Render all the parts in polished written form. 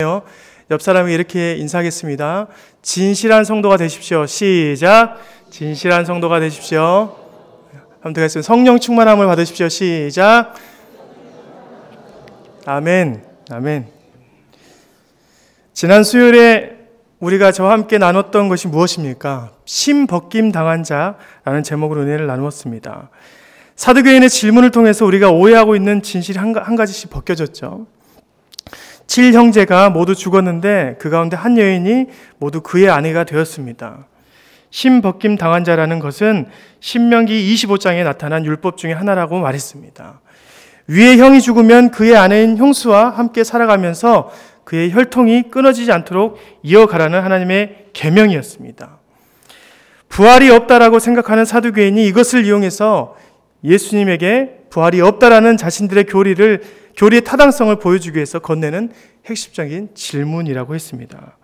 옆 사람에게 이렇게 인사하겠습니다. 진실한 성도가 되십시오. 시작. 진실한 성도가 되십시오. 한번 더 하겠습니다. 성령 충만함을 받으십시오. 시작. 아멘. 아멘. 지난 수요일에 우리가 저와 함께 나눴던 것이 무엇입니까? 심벗김 당한 자라는 제목으로 은혜를 나누었습니다. 사두개인의 질문을 통해서 우리가 오해하고 있는 진실이 한 가지씩 벗겨졌죠. 7형제가 모두 죽었는데 그 가운데 한 여인이 모두 그의 아내가 되었습니다. 심벗김 당한 자라는 것은 신명기 25장에 나타난 율법 중에 하나라고 말했습니다. 위의 형이 죽으면 그의 아내인 형수와 함께 살아가면서 그의 혈통이 끊어지지 않도록 이어가라는 하나님의 계명이었습니다. 부활이 없다라고 생각하는 사두개인이 이것을 이용해서 예수님에게 부활이 없다라는 자신들의 교리의 타당성을 보여주기 위해서 건네는 핵심적인 질문이라고 했습니다.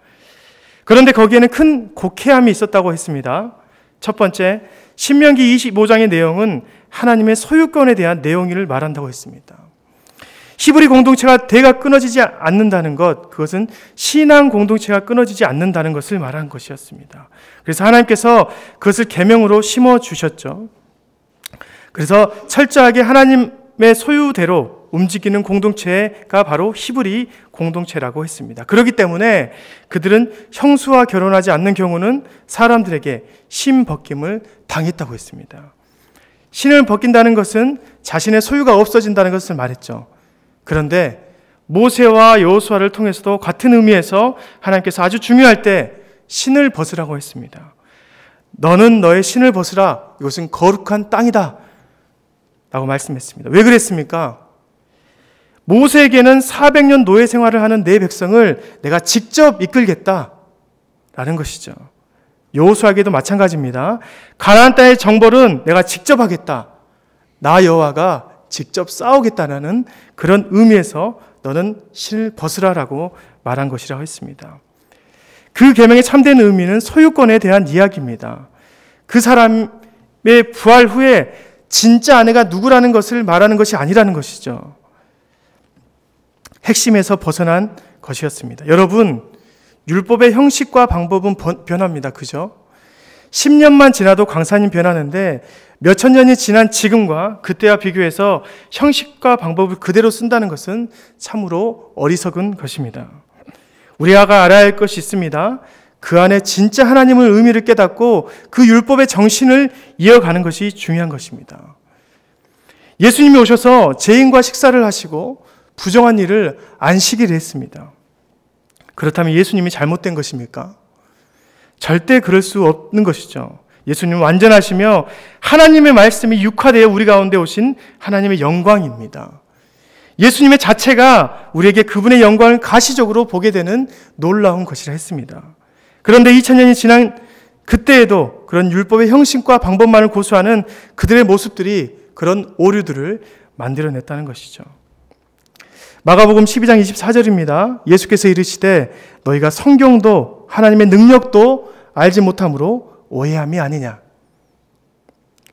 그런데 거기에는 큰 곡해함이 있었다고 했습니다. 첫 번째, 신명기 25장의 내용은 하나님의 소유권에 대한 내용을 말한다고 했습니다. 히브리 공동체가 대가 끊어지지 않는다는 것, 그것은 신앙 공동체가 끊어지지 않는다는 것을 말한 것이었습니다. 그래서 하나님께서 그것을 계명으로 심어주셨죠. 그래서 철저하게 하나님의 소유대로 움직이는 공동체가 바로 히브리 공동체라고 했습니다. 그렇기 때문에 그들은 형수와 결혼하지 않는 경우는 사람들에게 신벗김을 당했다고 했습니다. 신을 벗긴다는 것은 자신의 소유가 없어진다는 것을 말했죠. 그런데 모세와 여호수아를 통해서도 같은 의미에서 하나님께서 아주 중요할 때 신을 벗으라고 했습니다. 너는 너의 신을 벗으라. 이것은 거룩한 땅이다 라고 말씀했습니다. 왜 그랬습니까? 모세에게는 400년 노예 생활을 하는 내 백성을 내가 직접 이끌겠다라는 것이죠. 여호수아에게도 마찬가지입니다. 가나안 땅의 정벌은 내가 직접 하겠다. 나 여호와가 직접 싸우겠다는 그런 의미에서 너는 신을 벗으라라고 말한 것이라고 했습니다. 그 계명의 참된 의미는 소유권에 대한 이야기입니다. 그 사람의 부활 후에 진짜 아내가 누구라는 것을 말하는 것이 아니라는 것이죠. 핵심에서 벗어난 것이었습니다. 여러분, 율법의 형식과 방법은 변합니다. 그죠? 10년만 지나도 강사님 변하는데 몇천 년이 지난 지금과 그때와 비교해서 형식과 방법을 그대로 쓴다는 것은 참으로 어리석은 것입니다. 우리가 알아야 할 것이 있습니다. 그 안에 진짜 하나님의 의미를 깨닫고 그 율법의 정신을 이어가는 것이 중요한 것입니다. 예수님이 오셔서 죄인과 식사를 하시고 부정한 일을 안식일에 했습니다. 그렇다면 예수님이 잘못된 것입니까? 절대 그럴 수 없는 것이죠. 예수님은 완전하시며 하나님의 말씀이 육화되어 우리 가운데 오신 하나님의 영광입니다. 예수님의 자체가 우리에게 그분의 영광을 가시적으로 보게 되는 놀라운 것이라 했습니다. 그런데 2000년이 지난 그때에도 그런 율법의 형식과 방법만을 고수하는 그들의 모습들이 그런 오류들을 만들어냈다는 것이죠. 마가복음 12장 24절입니다. 예수께서 이르시되 너희가 성경도 하나님의 능력도 알지 못함으로 오해함이 아니냐.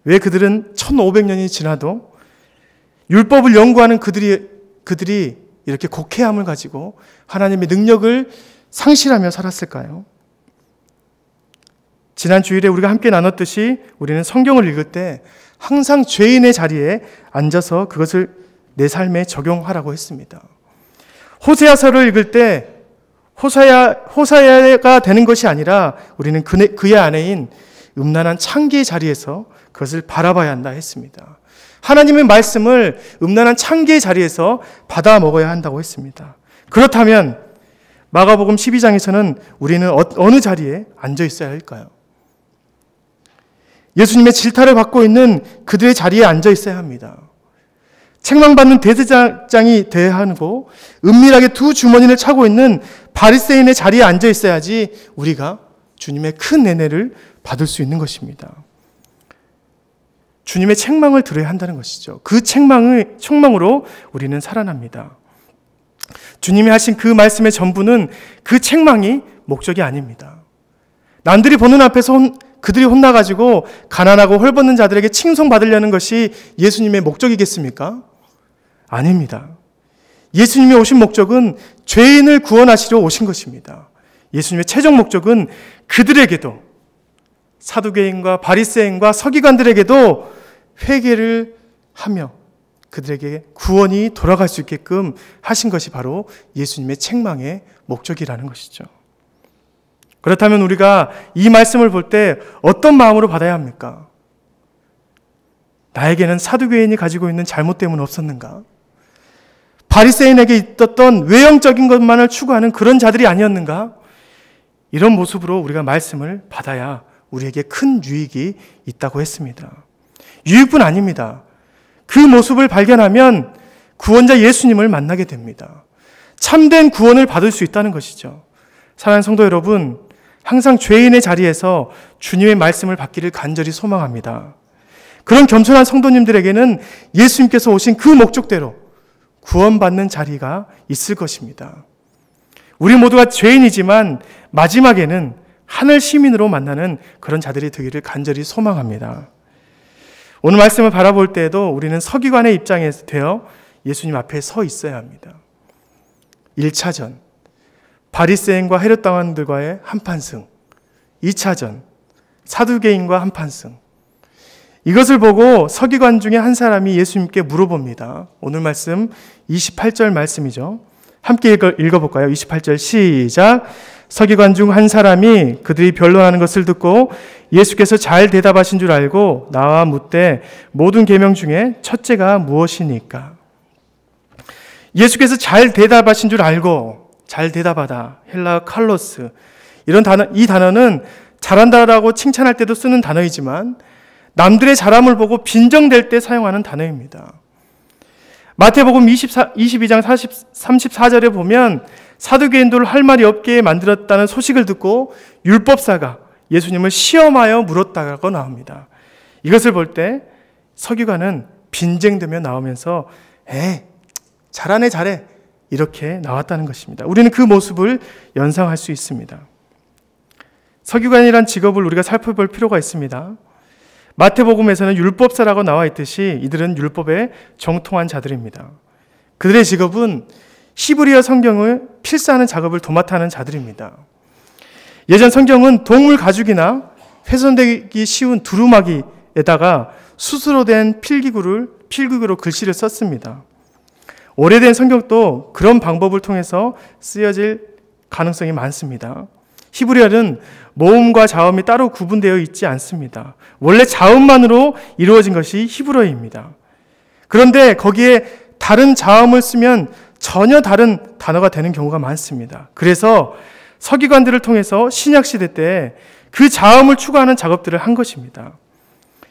왜 그들은 1500년이 지나도 율법을 연구하는 그들이 이렇게 곡해함을 가지고 하나님의 능력을 상실하며 살았을까요? 지난 주일에 우리가 함께 나눴듯이 우리는 성경을 읽을 때 항상 죄인의 자리에 앉아서 그것을 내 삶에 적용하라고 했습니다. 호세아서를 읽을 때 호사야가 되는 것이 아니라 우리는 그의 아내인 음란한 창기의 자리에서 그것을 바라봐야 한다 했습니다. 하나님의 말씀을 음란한 창기의 자리에서 받아 먹어야 한다고 했습니다. 그렇다면 마가복음 12장에서는 우리는 어느 자리에 앉아 있어야 할까요? 예수님의 질타를 받고 있는 그들의 자리에 앉아 있어야 합니다. 책망받는 대제사장이 대하고 은밀하게 두 주머니를 차고 있는 바리새인의 자리에 앉아 있어야지 우리가 주님의 큰 은혜를 받을 수 있는 것입니다. 주님의 책망을 들어야 한다는 것이죠. 그 책망으로 우리는 살아납니다. 주님이 하신 그 말씀의 전부는 그 책망이 목적이 아닙니다. 남들이 보는 앞에서 그들이 혼나가지고 가난하고 헐벗는 자들에게 칭송받으려는 것이 예수님의 목적이겠습니까? 아닙니다. 예수님이 오신 목적은 죄인을 구원하시려 오신 것입니다. 예수님의 최종 목적은 그들에게도, 사두개인과 바리새인과 서기관들에게도 회개를 하며 그들에게 구원이 돌아갈 수 있게끔 하신 것이 바로 예수님의 책망의 목적이라는 것이죠. 그렇다면 우리가 이 말씀을 볼 때 어떤 마음으로 받아야 합니까? 나에게는 사두개인이 가지고 있는 잘못 때문은 없었는가? 바리새인에게 있었던 외형적인 것만을 추구하는 그런 자들이 아니었는가? 이런 모습으로 우리가 말씀을 받아야 우리에게 큰 유익이 있다고 했습니다. 유익뿐 아닙니다. 그 모습을 발견하면 구원자 예수님을 만나게 됩니다. 참된 구원을 받을 수 있다는 것이죠. 사랑하는 성도 여러분, 항상 죄인의 자리에서 주님의 말씀을 받기를 간절히 소망합니다. 그런 겸손한 성도님들에게는 예수님께서 오신 그 목적대로 구원받는 자리가 있을 것입니다. 우리 모두가 죄인이지만 마지막에는 하늘 시민으로 만나는 그런 자들이 되기를 간절히 소망합니다. 오늘 말씀을 바라볼 때에도 우리는 서기관의 입장에 되어 예수님 앞에 서 있어야 합니다. 1차전, 바리새인과 헤롯 당원들과의 한판승. 2차전, 사두개인과 한판승. 이것을 보고 서기관 중에 한 사람이 예수님께 물어봅니다. 오늘 말씀 28절 말씀이죠. 함께 읽어볼까요? 28절 시작. 서기관 중 한 사람이 그들이 변론하는 것을 듣고 예수께서 잘 대답하신 줄 알고 나와 묻되 모든 계명 중에 첫째가 무엇이니까? 예수께서 잘 대답하신 줄 알고, 잘 대답하다, 헬라어 칼로스, 이 단어는 잘한다라고 칭찬할 때도 쓰는 단어이지만 남들의 잘함을 보고 빈정될 때 사용하는 단어입니다. 마태복음 22장 34절에 보면 사두개인들을 할 말이 없게 만들었다는 소식을 듣고 율법사가 예수님을 시험하여 물었다고 나옵니다. 이것을 볼 때 서기관은 빈정되며 나오면서 잘하네 잘해 이렇게 나왔다는 것입니다. 우리는 그 모습을 연상할 수 있습니다. 서기관이란 직업을 우리가 살펴볼 필요가 있습니다. 마태복음에서는 율법사라고 나와 있듯이 이들은 율법에 정통한 자들입니다. 그들의 직업은 히브리어 성경을 필사하는 작업을 도맡아 하는 자들입니다. 예전 성경은 동물 가죽이나 훼손되기 쉬운 두루마기에다가 숯으로 된 필기구로 글씨를 썼습니다. 오래된 성경도 그런 방법을 통해서 쓰여질 가능성이 많습니다. 히브리어는 모음과 자음이 따로 구분되어 있지 않습니다. 원래 자음만으로 이루어진 것이 히브리어입니다. 그런데 거기에 다른 자음을 쓰면 전혀 다른 단어가 되는 경우가 많습니다. 그래서 서기관들을 통해서 신약시대 때 그 자음을 추구하는 작업들을 한 것입니다.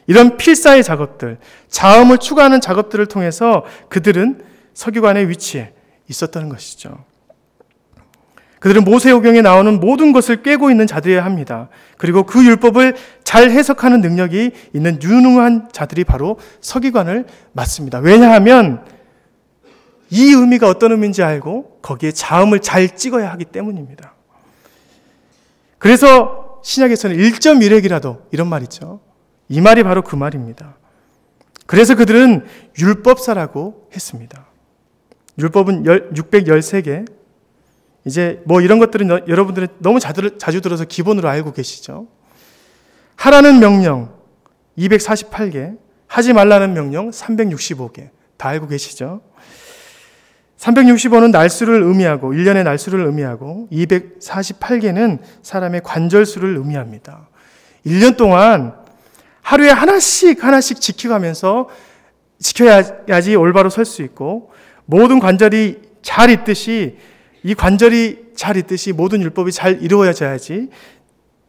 이런 필사의 작업들, 자음을 추구하는 작업들을 통해서 그들은 서기관의 위치에 있었다는 것이죠. 그들은 모세오경에 나오는 모든 것을 꿰고 있는 자들이어야 합니다. 그리고 그 율법을 잘 해석하는 능력이 있는 유능한 자들이 바로 서기관을 맡습니다. 왜냐하면 이 의미가 어떤 의미인지 알고 거기에 자음을 잘 찍어야 하기 때문입니다. 그래서 신약에서는 1.1획이라도 이런 말 있죠. 이 말이 바로 그 말입니다. 그래서 그들은 율법사라고 했습니다. 율법은 613개. 이제 이런 것들은 여러분들은 너무 자주 들어서 기본으로 알고 계시죠. 하라는 명령 248개, 하지 말라는 명령 365개. 다 알고 계시죠. 365는 날수를 의미하고 1년의 날수를 의미하고 248개는 사람의 관절수를 의미합니다. 1년 동안 하루에 하나씩 지켜가면서 지켜야지 올바로 설 수 있고 모든 관절이 잘 있듯이 이 관절이 잘 있듯이 모든 율법이 잘 이루어져야지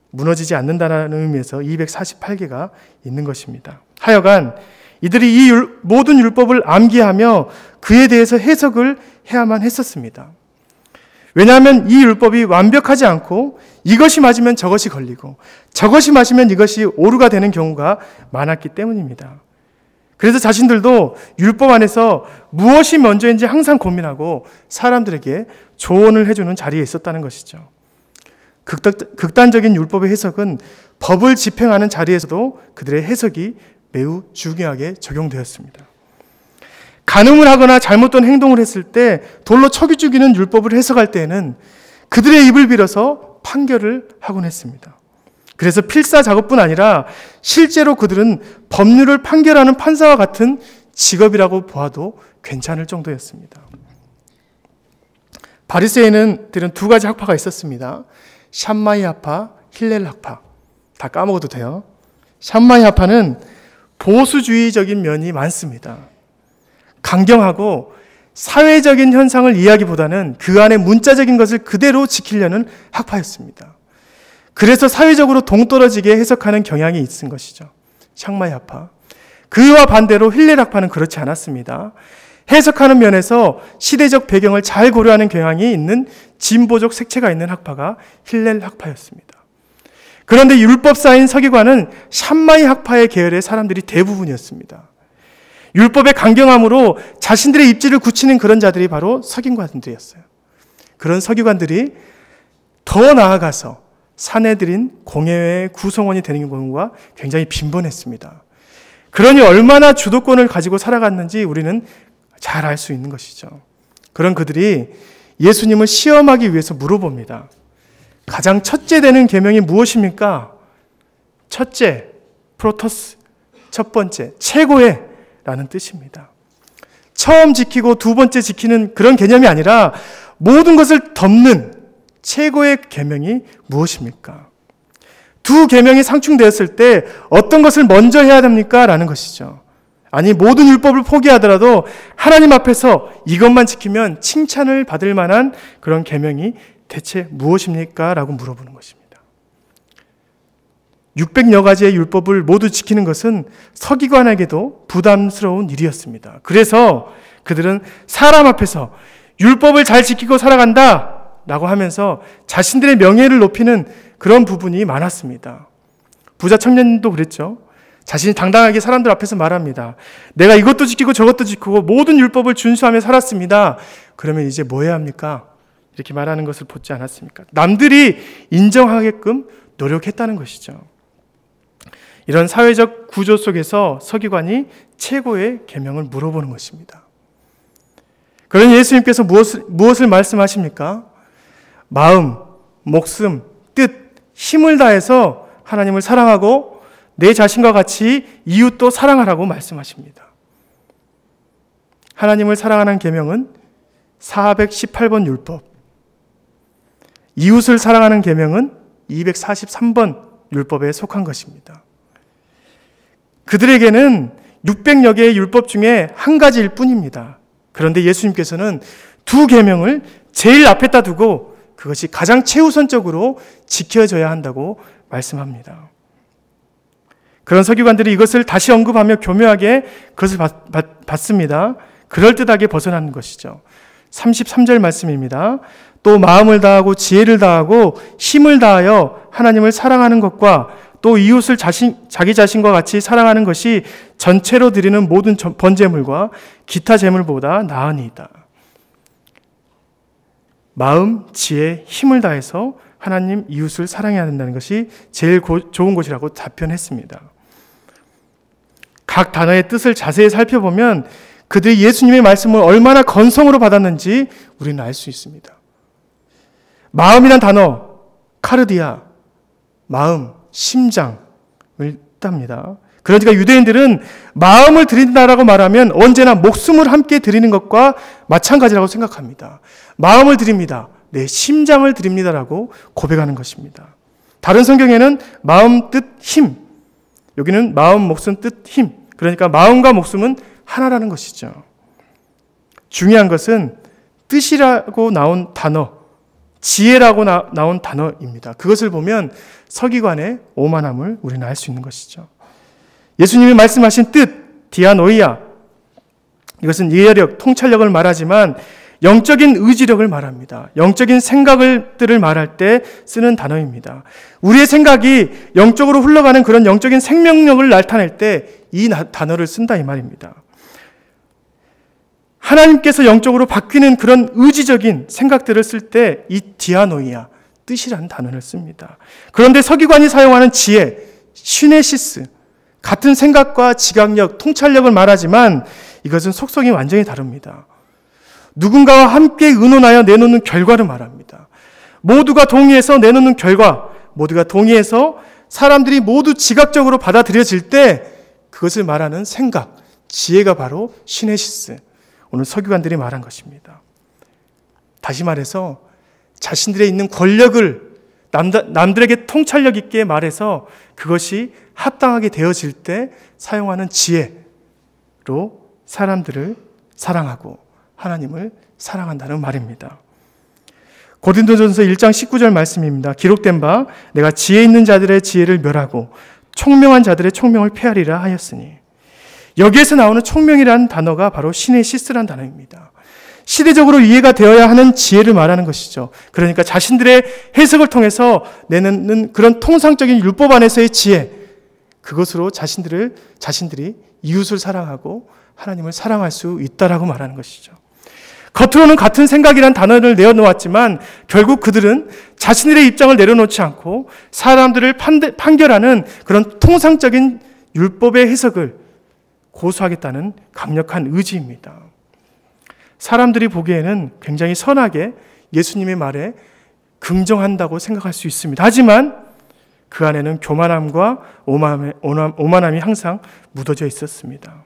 무너지지 않는다는 의미에서 248개가 있는 것입니다. 하여간 이들이 이 모든 율법을 암기하며 그에 대해서 해석을 해야만 했었습니다. 왜냐하면 이 율법이 완벽하지 않고 이것이 맞으면 저것이 걸리고 저것이 맞으면 이것이 오류가 되는 경우가 많았기 때문입니다. 그래서 자신들도 율법 안에서 무엇이 먼저인지 항상 고민하고 사람들에게 조언을 해주는 자리에 있었다는 것이죠. 극단적인 율법의 해석은 법을 집행하는 자리에서도 그들의 해석이 매우 중요하게 적용되었습니다. 간음을 하거나 잘못된 행동을 했을 때 돌로 쳐 죽이는 율법을 해석할 때에는 그들의 입을 빌어서 판결을 하곤 했습니다. 그래서 필사 작업뿐 아니라 실제로 그들은 법률을 판결하는 판사와 같은 직업이라고 보아도 괜찮을 정도였습니다. 바리새인들은 두 가지 학파가 있었습니다. 샴마이 학파, 힐렐 학파. 다 까먹어도 돼요. 샴마이 학파는 보수주의적인 면이 많습니다. 강경하고 사회적인 현상을 이해하기보다는 그 안에 문자적인 것을 그대로 지키려는 학파였습니다. 그래서 사회적으로 동떨어지게 해석하는 경향이 있은 것이죠. 샹마이 학파. 그와 반대로 힐렐 학파는 그렇지 않았습니다. 해석하는 면에서 시대적 배경을 잘 고려하는 경향이 있는 진보적 색채가 있는 학파가 힐렐 학파였습니다. 그런데 율법사인 서기관은 샴마이 학파의 계열의 사람들이 대부분이었습니다. 율법의 강경함으로 자신들의 입지를 굳히는 그런 자들이 바로 서기관들이었어요. 그런 서기관들이 더 나아가서 사내들인 공회의 구성원이 되는 경우가 굉장히 빈번했습니다. 그러니 얼마나 주도권을 가지고 살아갔는지 우리는 잘 알 수 있는 것이죠. 그런 그들이 예수님을 시험하기 위해서 물어봅니다. 가장 첫째 되는 계명이 무엇입니까? 첫째, 프로토스, 첫 번째, 최고의 라는 뜻입니다. 처음 지키고 두 번째 지키는 그런 개념이 아니라 모든 것을 덮는 최고의 계명이 무엇입니까? 두 계명이 상충되었을 때 어떤 것을 먼저 해야 됩니까? 라는 것이죠. 아니, 모든 율법을 포기하더라도 하나님 앞에서 이것만 지키면 칭찬을 받을 만한 그런 계명이 대체 무엇입니까? 라고 물어보는 것입니다. 600여 가지의 율법을 모두 지키는 것은 서기관에게도 부담스러운 일이었습니다. 그래서 그들은 사람 앞에서 율법을 잘 지키고 살아간다 라고 하면서 자신들의 명예를 높이는 그런 부분이 많았습니다. 부자 청년도 그랬죠. 자신이 당당하게 사람들 앞에서 말합니다. 내가 이것도 지키고 저것도 지키고 모든 율법을 준수하며 살았습니다. 그러면 이제 뭐 해야 합니까? 이렇게 말하는 것을 보지 않았습니까? 남들이 인정하게끔 노력했다는 것이죠. 이런 사회적 구조 속에서 서기관이 최고의 계명을 물어보는 것입니다. 그러니 예수님께서 무엇을 말씀하십니까? 마음, 목숨, 뜻, 힘을 다해서 하나님을 사랑하고 내 자신과 같이 이웃도 사랑하라고 말씀하십니다. 하나님을 사랑하는 계명은 418번 율법, 이웃을 사랑하는 계명은 243번 율법에 속한 것입니다. 그들에게는 600여 개의 율법 중에 한 가지일 뿐입니다. 그런데 예수님께서는 두 계명을 제일 앞에다 두고 그것이 가장 최우선적으로 지켜져야 한다고 말씀합니다. 그런 서기관들이 이것을 다시 언급하며 교묘하게 그것을 받습니다. 그럴듯하게 벗어나는 것이죠. 33절 말씀입니다. 또 마음을 다하고 지혜를 다하고 힘을 다하여 하나님을 사랑하는 것과 또 이웃을 자기 자신과 같이 사랑하는 것이 전체로 드리는 모든 번제물과 기타 제물보다 나으니이다. 마음, 지혜, 힘을 다해서 하나님, 이웃을 사랑해야 된다는 것이 제일 좋은 것이라고 답변했습니다. 각 단어의 뜻을 자세히 살펴보면 그들이 예수님의 말씀을 얼마나 건성으로 받았는지 우리는 알 수 있습니다. 마음이란 단어, 카르디아, 마음, 심장을 뜻합니다. 그러니까 유대인들은 마음을 드린다라고 말하면 언제나 목숨을 함께 드리는 것과 마찬가지라고 생각합니다. 마음을 드립니다. 내 심장을 드립니다라고 고백하는 것입니다. 다른 성경에는 마음, 뜻, 힘. 여기는 마음, 목숨, 뜻, 힘. 그러니까 마음과 목숨은 하나라는 것이죠. 중요한 것은 뜻이라고 나온 단어, 지혜라고 나온 단어입니다. 그것을 보면 서기관의 오만함을 우리는 알 수 있는 것이죠. 예수님이 말씀하신 뜻, 디아노이아. 이것은 이해력, 통찰력을 말하지만 영적인 의지력을 말합니다. 영적인 생각들을 말할 때 쓰는 단어입니다. 우리의 생각이 영적으로 흘러가는 그런 영적인 생명력을 나타낼 때 이 단어를 쓴다 이 말입니다. 하나님께서 영적으로 바뀌는 그런 의지적인 생각들을 쓸 때 이 디아노이아, 뜻이라는 단어를 씁니다. 그런데 서기관이 사용하는 지혜, 시네시스, 같은 생각과 지각력, 통찰력을 말하지만 이것은 속성이 완전히 다릅니다. 누군가와 함께 의논하여 내놓는 결과를 말합니다. 모두가 동의해서 내놓는 결과, 모두가 동의해서 사람들이 모두 지각적으로 받아들여질 때 그것을 말하는 생각, 지혜가 바로 시네시스, 오늘 서기관들이 말한 것입니다. 다시 말해서 자신들의 있는 권력을 남들에게 통찰력 있게 말해서 그것이 합당하게 되어질 때 사용하는 지혜로 사람들을 사랑하고 하나님을 사랑한다는 말입니다. 고린도전서 1장 19절 말씀입니다. 기록된 바 내가 지혜 있는 자들의 지혜를 멸하고 총명한 자들의 총명을 폐하리라 하였으니, 여기에서 나오는 총명이라는 단어가 바로 시네시스라는 단어입니다. 시대적으로 이해가 되어야 하는 지혜를 말하는 것이죠. 그러니까 자신들의 해석을 통해서 내는 그런 통상적인 율법 안에서의 지혜, 그것으로 자신들이 이웃을 사랑하고 하나님을 사랑할 수 있다라고 말하는 것이죠. 겉으로는 같은 생각이란 단어를 내어놓았지만 결국 그들은 자신들의 입장을 내려놓지 않고 사람들을 판결하는 그런 통상적인 율법의 해석을 고수하겠다는 강력한 의지입니다. 사람들이 보기에는 굉장히 선하게 예수님의 말에 긍정한다고 생각할 수 있습니다. 하지만 그 안에는 교만함과 오만함이 항상 묻어져 있었습니다.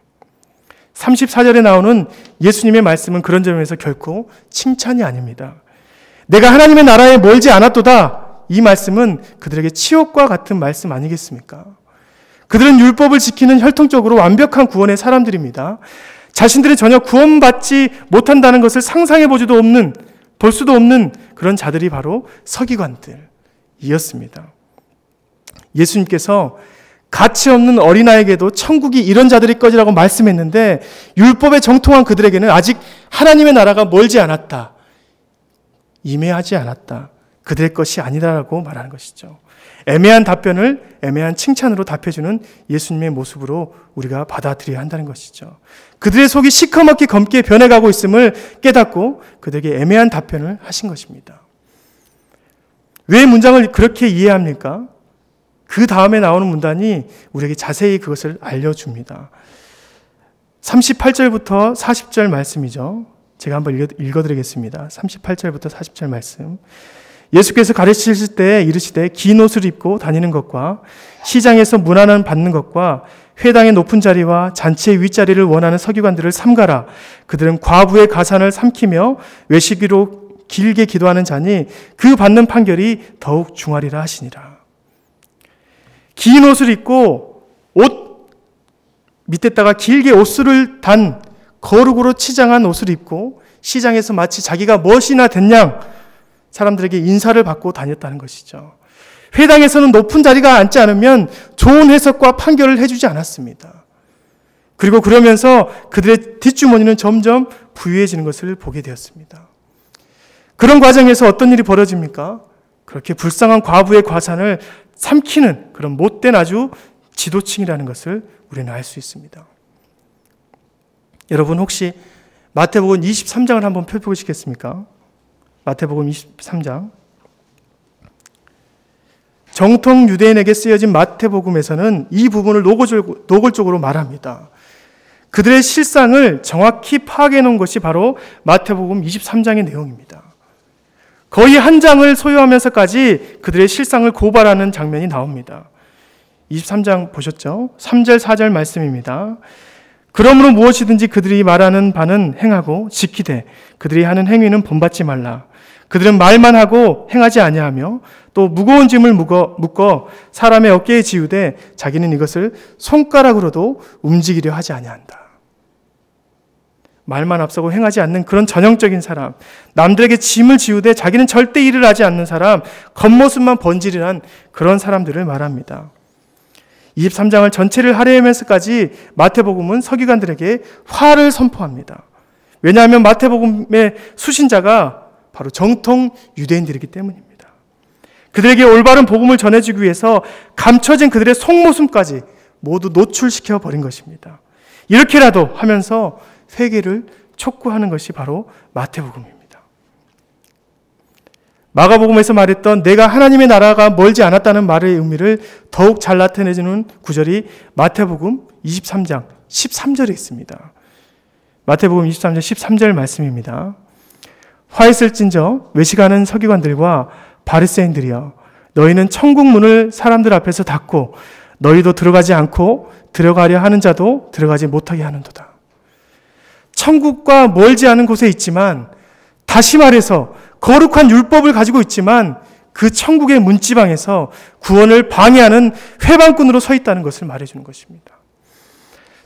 34절에 나오는 예수님의 말씀은 그런 점에서 결코 칭찬이 아닙니다. 내가 하나님의 나라에 멀지 않았도다. 이 말씀은 그들에게 치욕과 같은 말씀 아니겠습니까? 그들은 율법을 지키는 혈통적으로 완벽한 구원의 사람들입니다. 자신들이 전혀 구원받지 못한다는 것을 상상해 볼 수도 없는 그런 자들이 바로 서기관들이었습니다. 예수님께서 가치 없는 어린아이에게도 천국이 이런 자들이 꺼지라고 말씀했는데 율법에 정통한 그들에게는 아직 하나님의 나라가 멀지 않았다. 임해하지 않았다. 그들의 것이 아니다라고 말하는 것이죠. 애매한 답변을 애매한 칭찬으로 답해주는 예수님의 모습으로 우리가 받아들여야 한다는 것이죠. 그들의 속이 시커멓게 검게 변해가고 있음을 깨닫고 그들에게 애매한 답변을 하신 것입니다. 왜 문장을 그렇게 이해합니까? 그 다음에 나오는 문단이 우리에게 자세히 그것을 알려줍니다. 38절부터 40절 말씀이죠. 제가 한번 읽어드리겠습니다. 38절부터 40절 말씀. 예수께서 가르치실 때 이르시되 긴 옷을 입고 다니는 것과 시장에서 문안을 받는 것과 회당의 높은 자리와 잔치의 윗자리를 원하는 서기관들을 삼가라. 그들은 과부의 가산을 삼키며 외식으로 길게 기도하는 자니 그 받는 판결이 더욱 중하리라 하시니라. 긴 옷을 입고 옷 밑에다가 길게 옷술을 단 거룩으로 치장한 옷을 입고 시장에서 마치 자기가 멋이나 됐냐 사람들에게 인사를 받고 다녔다는 것이죠. 회당에서는 높은 자리가 앉지 않으면 좋은 해석과 판결을 해주지 않았습니다. 그리고 그러면서 그들의 뒷주머니는 점점 부유해지는 것을 보게 되었습니다. 그런 과정에서 어떤 일이 벌어집니까? 그렇게 불쌍한 과부의 과산을 삼키는 그런 못된 아주 지도층이라는 것을 우리는 알 수 있습니다. 여러분 혹시 마태복음 23장을 한번 펴보시겠습니까? 마태복음 23장. 정통 유대인에게 쓰여진 마태복음에서는 이 부분을 노골적으로 말합니다. 그들의 실상을 정확히 파악해 놓은 것이 바로 마태복음 23장의 내용입니다. 거의 한 장을 소유하면서까지 그들의 실상을 고발하는 장면이 나옵니다. 23장 보셨죠? 3절 4절 말씀입니다. 그러므로 무엇이든지 그들이 말하는 바는 행하고 지키되 그들이 하는 행위는 본받지 말라. 그들은 말만 하고 행하지 아니하며 또 무거운 짐을 묶어 사람의 어깨에 지우되 자기는 이것을 손가락으로도 움직이려 하지 아니한다. 말만 앞서고 행하지 않는 그런 전형적인 사람, 남들에게 짐을 지우되 자기는 절대 일을 하지 않는 사람, 겉모습만 번지르한 그런 사람들을 말합니다. 23장을 전체를 할애하면서까지 마태복음은 서기관들에게 화를 선포합니다. 왜냐하면 마태복음의 수신자가 바로 정통 유대인들이기 때문입니다. 그들에게 올바른 복음을 전해주기 위해서 감춰진 그들의 속모습까지 모두 노출시켜 버린 것입니다. 이렇게라도 하면서 회개를 촉구하는 것이 바로 마태복음입니다. 마가복음에서 말했던 내가 하나님의 나라가 멀지 않았다는 말의 의미를 더욱 잘 나타내주는 구절이 마태복음 23장 13절에 있습니다. 마태복음 23장 13절 말씀입니다. 화 있을진저 외식하는 서기관들과 바리새인들이여, 너희는 천국 문을 사람들 앞에서 닫고 너희도 들어가지 않고 들어가려 하는 자도 들어가지 못하게 하는도다. 천국과 멀지 않은 곳에 있지만, 다시 말해서 거룩한 율법을 가지고 있지만 그 천국의 문지방에서 구원을 방해하는 회방꾼으로 서 있다는 것을 말해주는 것입니다.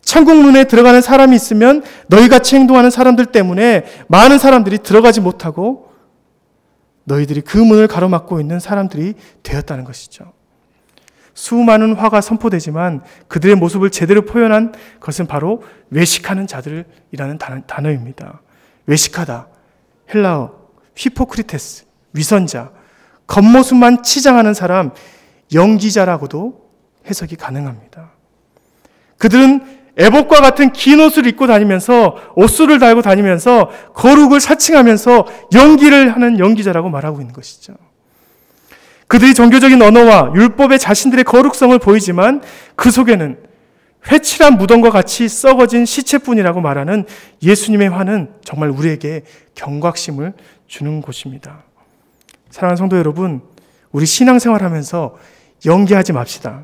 천국 문에 들어가는 사람이 있으면 너희같이 행동하는 사람들 때문에 많은 사람들이 들어가지 못하고 너희들이 그 문을 가로막고 있는 사람들이 되었다는 것이죠. 수많은 화가 선포되지만 그들의 모습을 제대로 표현한 것은 바로 외식하는 자들이라는 단어입니다. 외식하다, 헬라어 히포크리테스, 위선자, 겉모습만 치장하는 사람, 연기자라고도 해석이 가능합니다. 그들은 애복과 같은 긴 옷을 입고 다니면서, 옷술을 달고 다니면서 거룩을 사칭하면서 연기를 하는 연기자라고 말하고 있는 것이죠. 그들이 종교적인 언어와 율법에 자신들의 거룩성을 보이지만 그 속에는 회칠한 무덤과 같이 썩어진 시체뿐이라고 말하는 예수님의 화는 정말 우리에게 경각심을 주는 곳입니다. 사랑하는 성도 여러분, 우리 신앙생활하면서 연기하지 맙시다.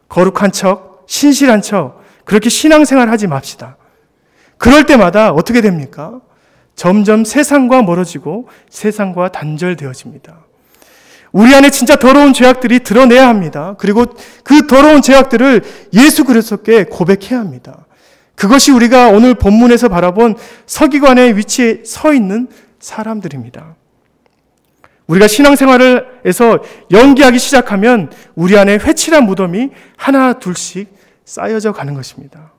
거룩한 척, 신실한 척, 그렇게 신앙생활하지 맙시다. 그럴 때마다 어떻게 됩니까? 점점 세상과 멀어지고 세상과 단절되어집니다. 우리 안에 진짜 더러운 죄악들이 드러내야 합니다. 그리고 그 더러운 죄악들을 예수 그리스도께 고백해야 합니다. 그것이 우리가 오늘 본문에서 바라본 서기관의 위치에 서 있는 사람들입니다. 우리가 신앙생활에서 연기하기 시작하면 우리 안에 회칠한 무덤이 하나 둘씩 쌓여져 가는 것입니다.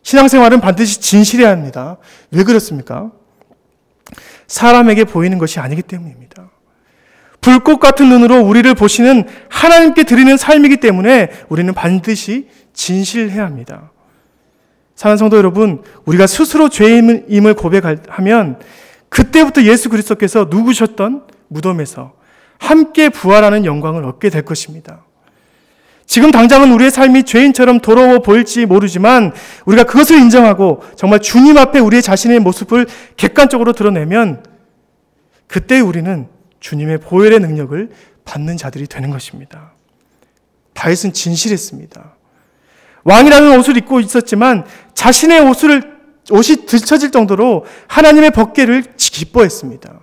신앙생활은 반드시 진실해야 합니다. 왜 그렇습니까? 사람에게 보이는 것이 아니기 때문입니다. 불꽃 같은 눈으로 우리를 보시는 하나님께 드리는 삶이기 때문에 우리는 반드시 진실해야 합니다. 사랑하는 성도 여러분, 우리가 스스로 죄인임을 고백하면 그때부터 예수 그리스도께서 누구셨던 무덤에서 함께 부활하는 영광을 얻게 될 것입니다. 지금 당장은 우리의 삶이 죄인처럼 더러워 보일지 모르지만 우리가 그것을 인정하고 정말 주님 앞에 우리의 자신의 모습을 객관적으로 드러내면 그때 우리는 주님의 보혈의 능력을 받는 자들이 되는 것입니다. 다윗은 진실했습니다. 왕이라는 옷을 입고 있었지만 자신의 옷이 들춰질 정도로 하나님의 법궤를 기뻐했습니다.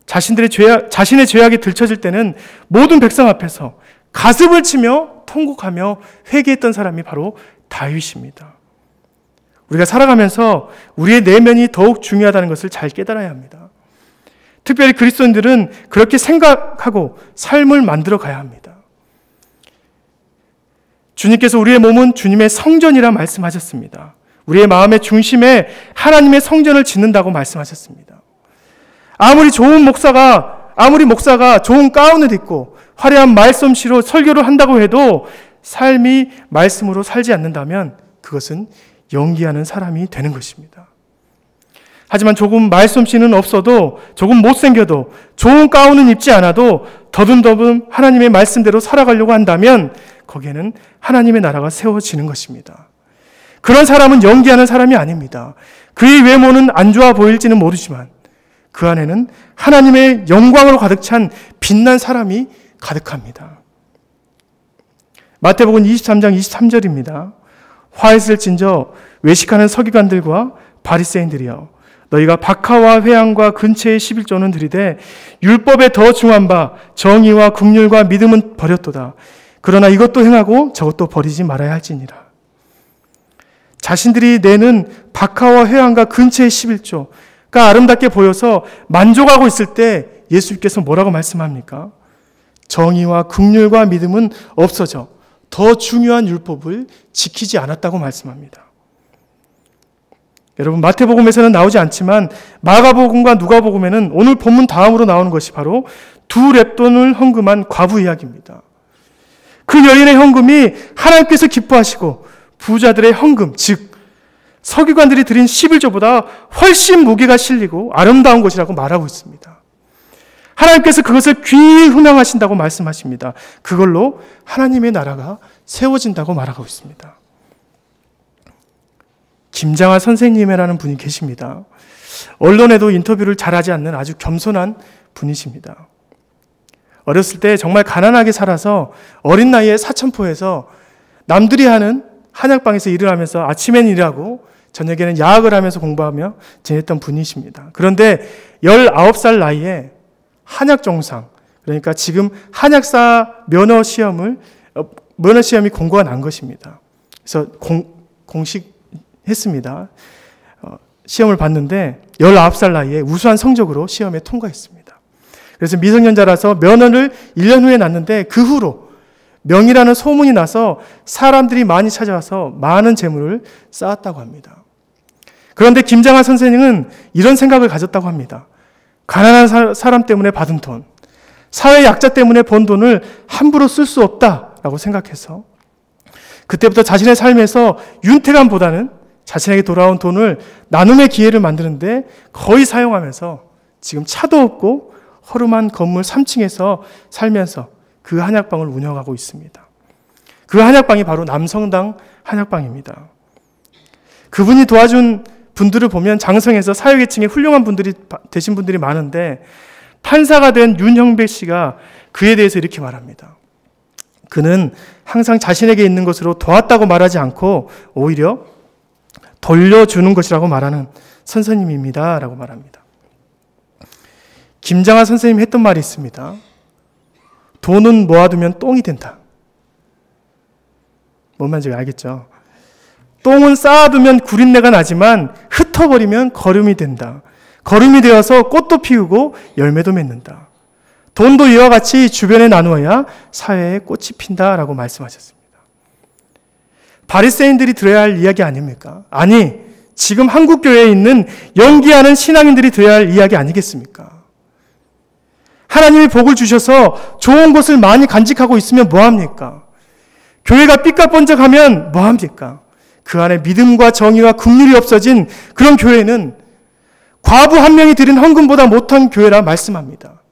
자신의 죄악이 들춰질 때는 모든 백성 앞에서 가슴을 치며 통곡하며 회개했던 사람이 바로 다윗입니다. 우리가 살아가면서 우리의 내면이 더욱 중요하다는 것을 잘 깨달아야 합니다. 특별히 그리스도인들은 그렇게 생각하고 삶을 만들어 가야 합니다. 주님께서 우리의 몸은 주님의 성전이라 말씀하셨습니다. 우리의 마음의 중심에 하나님의 성전을 짓는다고 말씀하셨습니다. 아무리 목사가 좋은 가운을 입고 화려한 말솜씨로 설교를 한다고 해도 삶이 말씀으로 살지 않는다면 그것은 연기하는 사람이 되는 것입니다. 하지만 조금 말솜씨는 없어도, 조금 못생겨도, 좋은 가운은 입지 않아도 더듬더듬 하나님의 말씀대로 살아가려고 한다면 거기에는 하나님의 나라가 세워지는 것입니다. 그런 사람은 연기하는 사람이 아닙니다. 그의 외모는 안 좋아 보일지는 모르지만 그 안에는 하나님의 영광으로 가득 찬 빛난 사람이 가득합니다. 마태복음 23장 23절입니다. 화 있을진저 외식하는 서기관들과 바리새인들이여, 너희가 박하와 회향과 근처의 11조는 들이되 율법에 더 중한 바 정의와 긍휼과 믿음은 버렸도다. 그러나 이것도 행하고 저것도 버리지 말아야 할지니라. 자신들이 내는 박하와 회향과 근처의 11조가 아름답게 보여서 만족하고 있을 때 예수님께서 뭐라고 말씀합니까? 정의와 긍휼과 믿음은 없어져 더 중요한 율법을 지키지 않았다고 말씀합니다. 여러분, 마태복음에서는 나오지 않지만 마가복음과 누가복음에는 오늘 본문 다음으로 나오는 것이 바로 두 렙돈을 헌금한 과부 이야기입니다. 그 여인의 헌금이 하나님께서 기뻐하시고 부자들의 헌금, 즉 서기관들이 드린 11조보다 훨씬 무게가 실리고 아름다운 것이라고 말하고 있습니다. 하나님께서 그것을 귀히 흠양하신다고 말씀하십니다. 그걸로 하나님의 나라가 세워진다고 말하고 있습니다. 김장하 선생님이라는 분이 계십니다. 언론에도 인터뷰를 잘하지 않는 아주 겸손한 분이십니다. 어렸을 때 정말 가난하게 살아서 어린 나이에 사천포에서 남들이 하는 한약방에서 일을 하면서 아침엔 일하고 저녁에는 야학을 하면서 공부하며 지냈던 분이십니다. 그런데 19살 나이에 한약정상, 그러니까 지금 한약사 면허시험이 공고가 난 것입니다. 그래서 공식했습니다. 시험을 봤는데 19살 나이에 우수한 성적으로 시험에 통과했습니다. 그래서 미성년자라서 면허를 1년 후에 났는데 그 후로 명의라는 소문이 나서 사람들이 많이 찾아와서 많은 재물을 쌓았다고 합니다. 그런데 김장하 선생님은 이런 생각을 가졌다고 합니다. 가난한 사람 때문에 받은 돈, 사회 약자 때문에 번 돈을 함부로 쓸 수 없다라고 생각해서 그때부터 자신의 삶에서 윤택함보다는 자신에게 돌아온 돈을 나눔의 기회를 만드는데 거의 사용하면서 지금 차도 없고 허름한 건물 3층에서 살면서 그 한약방을 운영하고 있습니다. 그 한약방이 바로 남성당 한약방입니다. 그분이 도와준 분들을 보면 장성에서 사회계층에 훌륭한 분들이 되신 분들이 많은데 판사가 된 윤형백 씨가 그에 대해서 이렇게 말합니다. 그는 항상 자신에게 있는 것으로 도왔다고 말하지 않고 오히려 돌려주는 것이라고 말하는 선생님입니다. 라고 말합니다. 김장하 선생님이 했던 말이 있습니다. 돈은 모아두면 똥이 된다. 뭔 말인지 알겠죠? 똥은 쌓아두면 구린내가 나지만 흩어버리면 거름이 된다. 거름이 되어서 꽃도 피우고 열매도 맺는다. 돈도 이와 같이 주변에 나누어야 사회에 꽃이 핀다라고 말씀하셨습니다. 바리새인들이 들어야 할 이야기 아닙니까? 아니, 지금 한국교회에 있는 연기하는 신앙인들이 들어야 할 이야기 아니겠습니까? 하나님이 복을 주셔서 좋은 것을 많이 간직하고 있으면 뭐합니까? 교회가 삐까번쩍하면 뭐합니까? 그 안에 믿음과 정의와 긍휼이 없어진 그런 교회는 과부 한 명이 드린 헌금보다 못한 교회라 말씀합니다.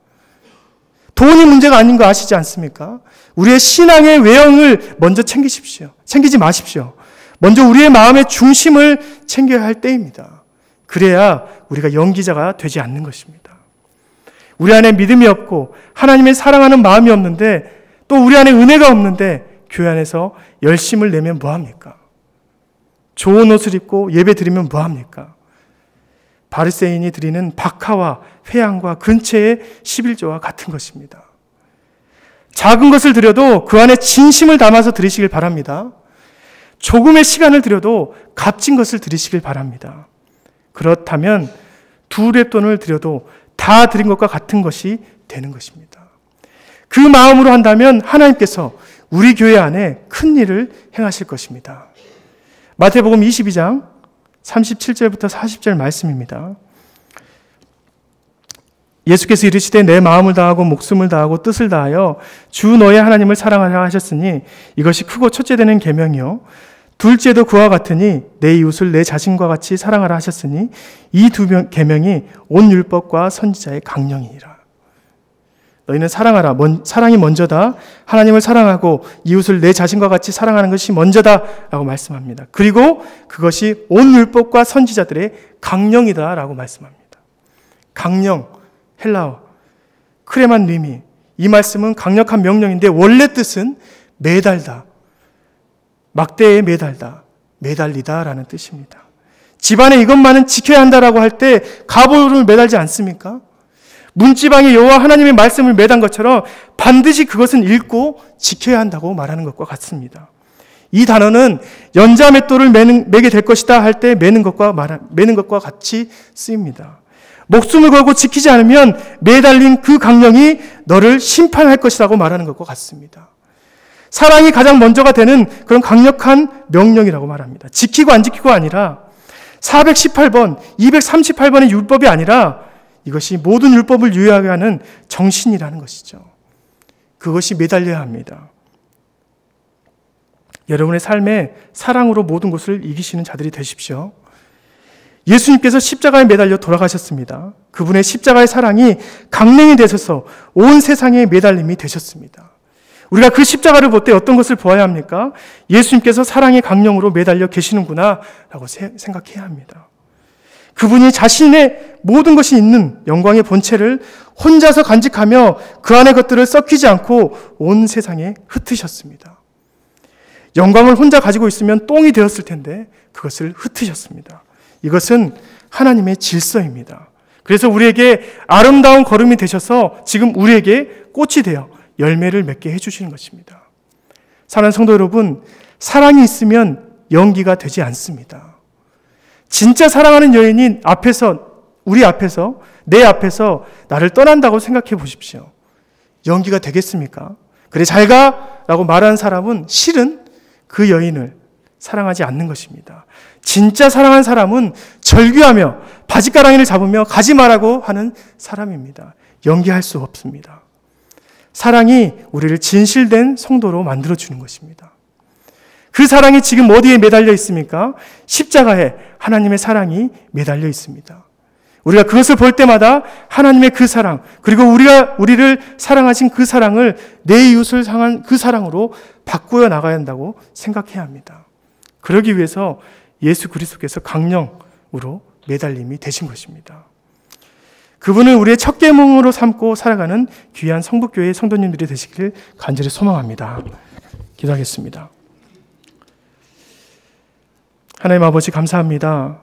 돈이 문제가 아닌 거 아시지 않습니까? 우리의 신앙의 외형을 먼저 챙기지 마십시오. 먼저 우리의 마음의 중심을 챙겨야 할 때입니다. 그래야 우리가 연기자가 되지 않는 것입니다. 우리 안에 믿음이 없고 하나님의 사랑하는 마음이 없는데 또 우리 안에 은혜가 없는데 교회 안에서 열심을 내면 뭐합니까? 좋은 옷을 입고 예배 드리면 뭐합니까? 바리새인이 드리는 박하와 회향과 근처의 11조와 같은 것입니다. 작은 것을 드려도 그 안에 진심을 담아서 드리시길 바랍니다. 조금의 시간을 드려도 값진 것을 드리시길 바랍니다. 그렇다면 2랩돈을 드려도 다 드린 것과 같은 것이 되는 것입니다. 그 마음으로 한다면 하나님께서 우리 교회 안에 큰 일을 행하실 것입니다. 마태복음 22장 37절부터 40절 말씀입니다. 예수께서 이르시되 내 마음을 다하고 목숨을 다하고 뜻을 다하여 주 너의 하나님을 사랑하라 하셨으니 이것이 크고 첫째 되는 계명이요 둘째도 그와 같으니 내 이웃을 내 자신과 같이 사랑하라 하셨으니 이 두 계명이 온 율법과 선지자의 강령이니라. 너희는 사랑하라. 사랑이 먼저다. 하나님을 사랑하고 이웃을 내 자신과 같이 사랑하는 것이 먼저다 라고 말씀합니다. 그리고 그것이 온 율법과 선지자들의 강령이다 라고 말씀합니다. 강령, 헬라어, 크레만 리미. 이 말씀은 강력한 명령인데 원래 뜻은 매달다. 막대에 매달다. 매달리다 라는 뜻입니다. 집안에 이것만은 지켜야 한다라고 할 때 갑오를 매달지 않습니까? 문지방에 여호와 하나님의 말씀을 매단 것처럼 반드시 그것은 읽고 지켜야 한다고 말하는 것과 같습니다. 이 단어는 연자맷돌을 매게 될 것이다 할 때 매는 것과 같이 쓰입니다. 목숨을 걸고 지키지 않으면 매달린 그 강령이 너를 심판할 것이라고 말하는 것과 같습니다. 사랑이 가장 먼저가 되는 그런 강력한 명령이라고 말합니다. 지키고 안 지키고 아니라 418번, 238번의 율법이 아니라 이것이 모든 율법을 유효하게 하는 정신이라는 것이죠. 그것이 매달려야 합니다. 여러분의 삶에 사랑으로 모든 것을 이기시는 자들이 되십시오. 예수님께서 십자가에 매달려 돌아가셨습니다. 그분의 십자가의 사랑이 강령이 되셔서 온 세상의 매달림이 되셨습니다. 우리가 그 십자가를 볼 때 어떤 것을 보아야 합니까? 예수님께서 사랑의 강령으로 매달려 계시는구나 라고 생각해야 합니다. 그분이 자신의 모든 것이 있는 영광의 본체를 혼자서 간직하며 그 안의 것들을 썩히지 않고 온 세상에 흩으셨습니다. 영광을 혼자 가지고 있으면 똥이 되었을 텐데 그것을 흩으셨습니다. 이것은 하나님의 질서입니다. 그래서 우리에게 아름다운 걸음이 되셔서 지금 우리에게 꽃이 되어 열매를 맺게 해주시는 것입니다. 사랑하는 성도 여러분, 사랑이 있으면 연기가 되지 않습니다. 진짜 사랑하는 여인이 우리 앞에서, 내 앞에서 나를 떠난다고 생각해 보십시오. 연기가 되겠습니까? 그래, 잘 가! 라고 말하는 사람은 실은 그 여인을 사랑하지 않는 것입니다. 진짜 사랑하는 사람은 절규하며 바짓가랑이를 잡으며 가지 말라고 하는 사람입니다. 연기할 수 없습니다. 사랑이 우리를 진실된 성도로 만들어주는 것입니다. 그 사랑이 지금 어디에 매달려 있습니까? 십자가에 하나님의 사랑이 매달려 있습니다. 우리가 그것을 볼 때마다 하나님의 그 사랑, 그리고 우리를 사랑하신 그 사랑을 내 이웃을 향한 그 사랑으로 바꾸어 나가야 한다고 생각해야 합니다. 그러기 위해서 예수 그리스도께서 강령으로 매달림이 되신 것입니다. 그분을 우리의 첫 계명으로 삼고 살아가는 귀한 성북교회의 성도님들이 되시기를 간절히 소망합니다. 기도하겠습니다. 하나님 아버지 감사합니다.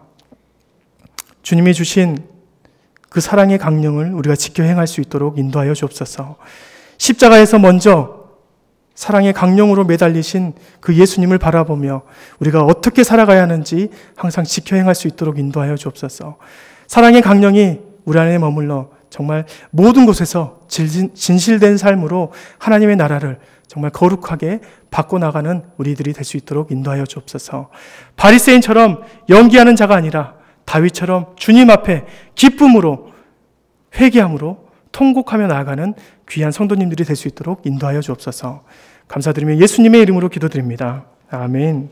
주님이 주신 그 사랑의 강령을 우리가 지켜 행할 수 있도록 인도하여 주옵소서. 십자가에서 먼저 사랑의 강령으로 매달리신 그 예수님을 바라보며 우리가 어떻게 살아가야 하는지 항상 지켜 행할 수 있도록 인도하여 주옵소서. 사랑의 강령이 우리 안에 머물러 정말 모든 곳에서 진실된 삶으로 하나님의 나라를 정말 거룩하게 바꿔나가는 우리들이 될 수 있도록 인도하여 주옵소서. 바리새인처럼 연기하는 자가 아니라 다윗처럼 주님 앞에 기쁨으로 회개함으로 통곡하며 나아가는 귀한 성도님들이 될 수 있도록 인도하여 주옵소서. 감사드리며 예수님의 이름으로 기도드립니다. 아멘.